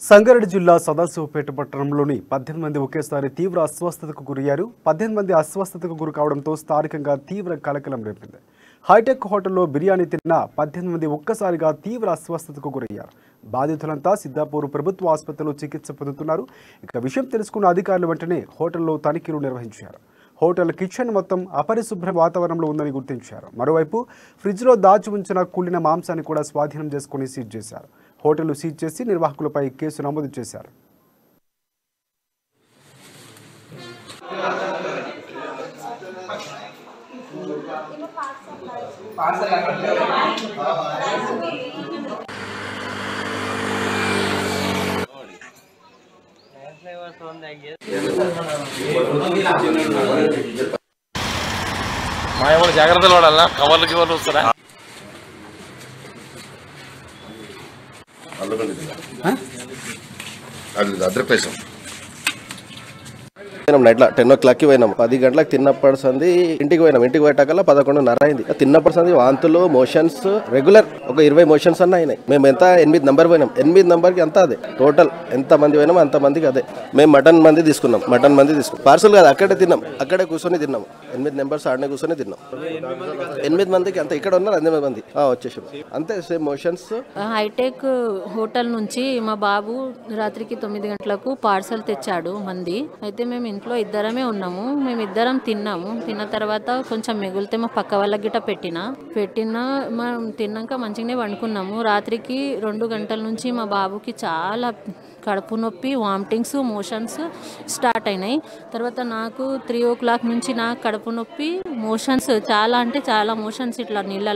సంగారెడ్డి జిల్లా సదాశివపేట పట్టణంలోని 18 మంది ఒకేసారి తీవ్ర అస్వస్థతకు గురయ్యారు. 18 మంది అస్వస్థతకు గురి కావడంతో స్థానికంగా తీవ్ర కలకలం రేపింది. హైటెక్ హోటల్లో బిర్యానీ తిన్న 18 మంది ఒక్కసారిగా తీవ్ర అస్వస్థతకు గురయ్యారు. బాధితులంతా సిద్దాపూర్ ప్రభుత్వ ఆసుపత్రిలో చికిత్స పొందుతున్నారు. ఇక విషయం తెలుసుకున్న అధికారులు వెంటనే హోటల్లో తనిఖీలు నిర్వహించారు. హోటల్ కిచెన్ మొత్తం అపరిశుభ్ర వాతావరణంలో ఉందని గుర్తించారు. మరోవైపు ఫ్రిడ్జ్లో దాచి ఉంచిన కూలిన మాంసాన్ని కూడా స్వాధీనం చేసుకుని సీజ్ చేశారు. హోటల్ సీజ్ చేసి నిర్వాహకులపై కేసు నమోదు చేశారు. మా ఎవరు జాగ్రత్తలు వాడాలా కవర్లకి ఎవరు వస్తారా అద్రపేసం నైట్ 10 o'clock పోయినాం. 10 గంటలకు తిన్నప్పటి సంది ఇంటికి పోయినాం. ఇంటికి పోయేటాకల్లా 11:30 అయింది. తిన్నప్పటి సంది వాంతులు, మోషన్స్ రెగ్యులర్ ఒక 20 మోషన్స్ అన్న అయినాయి. మేము ఎంత 8 నెంబర్ పోయినాం. 8 నెంబర్కి అంతా అదే టోటల్ ఎంత మంది పోయినాం అంత మందికి అదే. మేము మటన్ మంది తీసుకున్నాం. పార్సల్ కాదు, అక్కడే తిన్నాం. అక్కడే కూర్చొని తిన్నాం. 8 నెంబర్స్ ఆడనే కూర్చొని తిన్నాం. 8 మందికి అంత ఇక్కడ ఉన్నారు. 8 మంది వచ్చేసాం అంతే. Same motions. హైటెక్ హోటల్ నుంచి మా బాబు రాత్రికి 9 గంటలకు పార్సల్ తెచ్చాడు మంది. అయితే మేము ఇంట్లో ఇద్దరమే ఉన్నాము. మేము ఇద్దరం తిన్నాము. తిన్న తర్వాత కొంచెం మిగిలితే మా పక్క వాళ్ళకి గిట్ట పెట్టినా మనం తిన్నాక మంచిగానే వండుకున్నాము. రాత్రికి 2 గంటల నుంచి మా బాబుకి చాలా కడుపు నొప్పి, వామిటింగ్స్, మోషన్స్ స్టార్ట్ అయినాయి. తర్వాత నాకు 3 o'clock నుంచి నాకు కడుపు నొప్పి, మోషన్స్ చాలా అంటే చాలా మోషన్స్ ఇట్లా నీళ్ళ